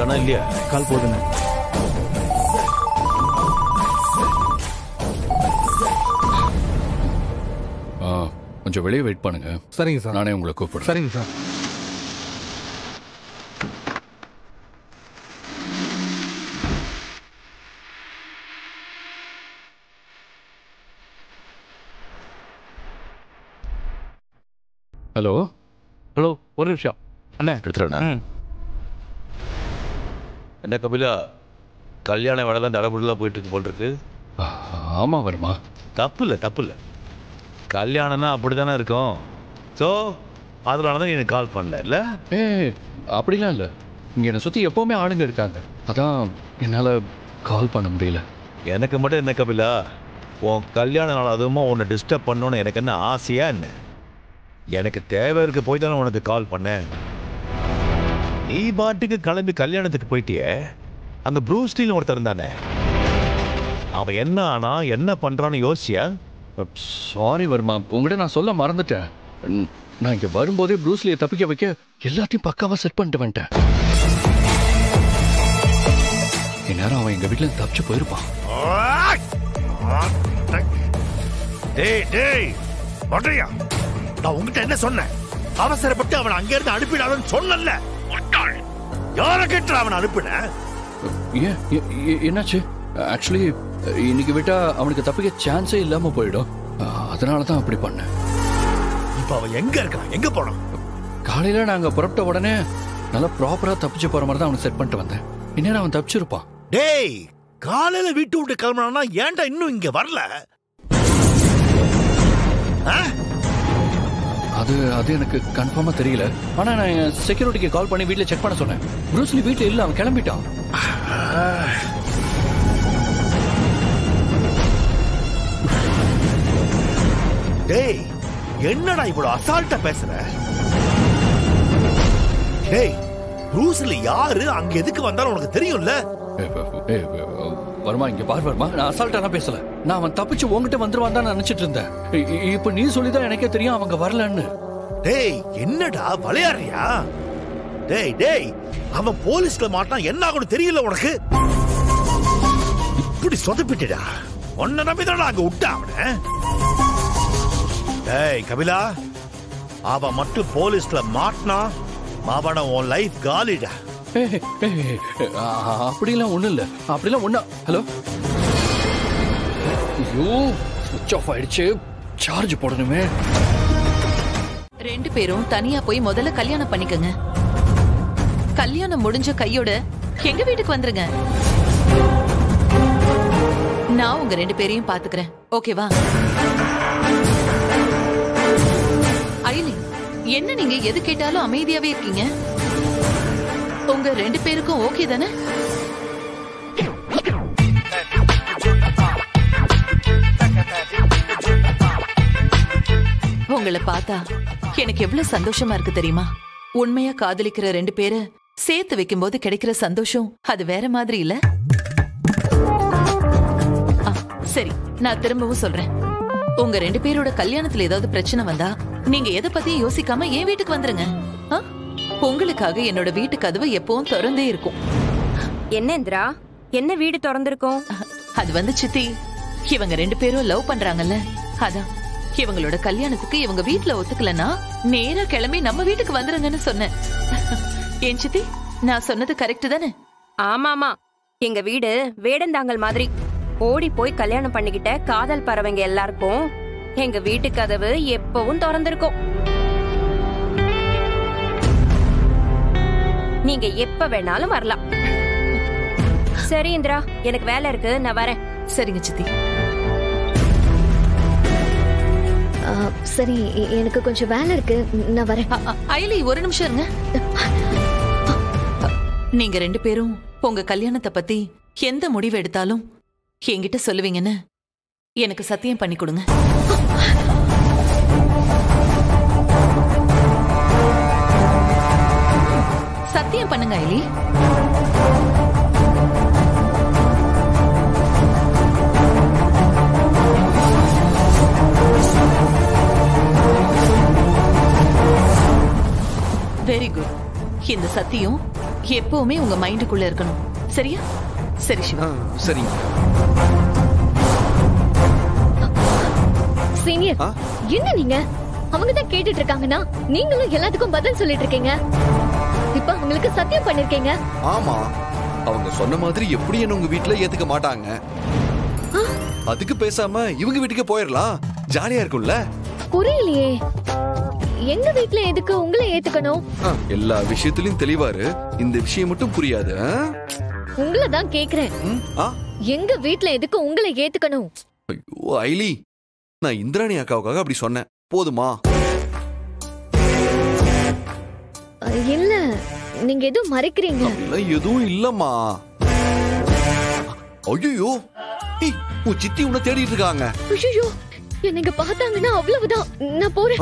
போட்டானா இல்லையா? கால் போதுங்க. கொஞ்சம் வெளியே வெயிட் பண்ணுங்க. சரிங்க சார். நானே உங்களை கூப்பிடுறேன். சரிங்க சார். ஹலோ ஹலோ, ஒரு நிமிஷம் அண்ணே. எடுத்துறேண்ணா. என்ன கபிலா, கல்யாண வேலை தான் தடபுடலாம் போயிட்டு இருக்கு போல் இருக்கு. ஆமாம் வருமா? தப்பு இல்லை. கல்யாணம்னா அப்படி தானே இருக்கும். ஸோ அதனால தான் எனக்கு கால் பண்ணல. இல்லை அப்படிலாம் இல்லை. இங்கே என்னை சுற்றி எப்போவுமே ஆளுங்க இருக்காங்க. அதான் என்னால் கால் பண்ண முடியல. எனக்கு மட்டும் என்ன கபிலா, உன் கல்யாண நாள் அதுவுமா உன்னை டிஸ்டர்ப் பண்ணணுன்னு எனக்கு என்ன ஆசையா என்ன? எனக்கு தேவை இருக்கு போய் தானே உனக்கு கால் பண்ணேன். நீ பாட்டுக்கு கிளம்பி கல்யாணத்துக்கு போயிட்டியே. அங்கே ப்ரூஸ்டின்னு ஒருத்தர் இருந்தானே, அவன் என்ன ஆனா என்ன பண்ணுறான்னு யோசிச்சியா? சாரி வர்மா, உங்கள்கிட்ட நான் சொல்ல மறந்துட்டேன். நான் இங்கே வரும்போதே ப்ரூஸ்லியை தப்பிக்க வைக்க எல்லாத்தையும் பக்காவாக செட் பண்ணிட்டு வந்துட்டேன். இந்நேரம் அவன் எங்கள் வீட்டில் தப்பிச்சு போயிருப்பான். நான் உங்ககிட்ட என்ன சொன்னேன்? அவசரப்பட்டு அவனை அங்கிருந்து அனுப்பிடாதுன்னு சொன்னல. யார கேட்டு அவனை அனுப்பின? என்னாச்சு? ஆக்சுவலி இன்னைக்கு விட்டா அவனுக்கு தப்பிக்க சான்ஸே இல்லாம போயிடும். அதனால தான் அப்படி பண்ணேன். இப்ப அவன் எங்க இருக்கான்? எங்க போனான்? காலையில நாங்க புறப்பட்ட உடனே நல்லா ப்ராப்பரா தப்பிச்சு போற மாதிரி தான் அவனை செட் பண்ணிட்டு வந்தேன். இன்னும் அவன் தப்பிச்சிருப்பான். டேய், காலையில வீட்டு விட்டு கிளம்பினா ஏன்டா இன்னும் இங்க வரல? அது எனக்கு கன்ஃபார்மா தெரியல. ஆனா நான் செக்யூரிட்டிக்கு கால் பண்ணி வீட்டுல செக் பண்ண சொன்னேன். ப்ரூஸ்லி வீட்டுல இல்ல, அவன் கிளம்பிட்டான். டேய், என்னடா இவ்வளவு அசால்ட்டா பேசுற? டேய், ப்ரூஸ்லி யாரு, அங்க எதுக்கு வந்தாலும் உனக்கு தெரியும்ல? வர்மா, இங்க பார் வர்மா, நான் அசால்ட்டா பேசல. நான் அவன் தப்பிச்சு உங்ககிட்ட வந்துருவான் தான் நினைச்சிட்டு இருந்தேன். இப்ப நீ சொல்லிதான் எனக்கே தெரியும் அவங்க வரலன்னு. டேய், என்னடா விளையாடுறியா? டேய், அவன் போலீஸ்ல மாட்டான், என்ன ஆகும்னு தெரியல உனக்கு? இப்படி சொதப்பிட்டா உன்னை நம்பிதான் அங்க விட்டா அவன. டேய் கபிலா, அவன் மட்டும் போலீஸ்ல மாட்டினா அவன உன் லைஃப் காலிடா. அப்படிலாம் ஒண்ணும் இல்ல. அப்படிலாம் ஒண்ணு. ஹலோ, ஐயோ ஸ்விட்ச் ஆஃப் ஆயிடுச்சு. சார்ஜ் போடணுமே. ரெண்டு பேரும் தனியா போய் முதல்ல கல்யாணம் பண்ணிக்கங்க. கல்யாணம் முடிஞ்ச கையோட எங்க வீட்டுக்கு வந்துருங்க. நான் உங்க ரெண்டு பேரையும் பாத்துக்கிறேன். ஓகேவா? ஐலி, என்ன நீங்க எது கேட்டாலும் அமைதியாவே இருக்கீங்க? உங்க ரெண்டு பேருக்கும் ஓகே தானே? உங்களை பார்த்தா எனக்கு எவ்வளவு சந்தோஷமா இருக்கு தெரியுமா? உண்மையா காதலிக்கிற ரெண்டு பேரை சேர்த்து வைக்கும் போது கிடைக்கிற சந்தோஷம் அது வேற மாதிரி இல்ல? சரி, நான் திரும்பவும் சொல்றேன். உங்க ரெண்டு பேரோட கல்யாணத்துல ஏதாவது பிரச்சனை வந்தா நீங்க எதை பத்தியும் யோசிக்காம என் வீட்டுக்கு வந்துருங்க. உங்களுக்காக என்னோட வீட்டு கதவு எப்பவும் திறந்தே இருக்கும். என்ன இந்திரா, என்ன வீடு திறந்திருக்கும்? அது வந்து சித்தி, இவங்க ரெண்டு பேரும் லவ் பண்றாங்கல்ல, அதான் இவங்களோட கல்யாணத்துக்கு இவங்க வீட்டுல ஒத்துக்கலன்னா நேரா கிளம்பி நம்ம வீட்டுக்கு வந்துருங்கன்னு சொன்னேன். ஏன் சித்தி, நான் சொன்னது கரெக்ட் தானே? ஆமாமா, எங்க வீடு வேடந்தாங்கல் மாதிரி. ஓடி போய் கல்யாணம் பண்ணிக்கிட்ட காதல் பறவைங்க எல்லாருக்கும் எங்க வீட்டு கதவு எப்பவும் திறந்திருக்கும். நீங்க எப்ப வேணாலும் வரலாம். சரி இந்திரா, எனக்கு வேலை இருக்கு, நான் வரேன். சரிங்க சித்தி. சரி, எனக்கு கொஞ்சம் வேலை இருக்கு, நான் வரேன். ஐலி, ஒரு நிமிஷம் இருங்க. நீங்க ரெண்டு பேரும் உங்க கல்யாணத்தை பத்தி எந்த முடிவு எடுத்தாலும் என்கிட்ட சொல்லுவீங்கன்னு எனக்கு சத்தியம் பண்ணி கொடுங்க. சத்தியம் பண்ணுங்க ஐலி. Very good. இந்த சத்தியம் எப்பவுமே உங்க மைண்டுக்குள்ள இருக்கணும். சரியா? சரி சிவா. சரிங்க. சீனியர், என்ன நீங்க அவங்க தான் கேட்டுட்டு இருக்காங்கன்னா நீங்களும் எல்லாத்துக்கும் பதில் சொல்லிட்டு இருக்கீங்க. இப்ப உங்களுக்கு சத்தியம் பண்ணிருக்கீங்க. ஆமா, அவங்க சொன்ன மாதிரி எப்படி என்ன உங்க வீட்டுல ஏத்துக்க மாட்டாங்க. அதுக்கு பேசாம இவங்க வீட்டுக்கு போயிடலாம், ஜாலியா இருக்கும்ல. புரியலையே, எங்க வீட்டுல எதுக்கு உங்களை ஏத்துக்கணும்? எல்லா விஷயத்திலயும் தெளிவாரு, இந்த விஷயம் மட்டும் புரியாது. உங்களை தான் கேக்குறேன், எங்க வீட்டுல எதுக்கு உங்களை ஏத்துக்கணும்? ஐயோ ஐலி, நான் இந்திராணி அக்காவுக்காக அப்படி சொன்னேன், போதுமா? இல்ல, நீங்க எதுவும் மறைக்கிறீங்க. எதுவும் இல்லம்மா. ஐயோ, உன் சித்தி உன்னை தேடிட்டு இருக்காங்க. ஐயோ, என்னங்க பார்த்தாங்கன்னா அவ்வளவுதான். நான் போறேன்.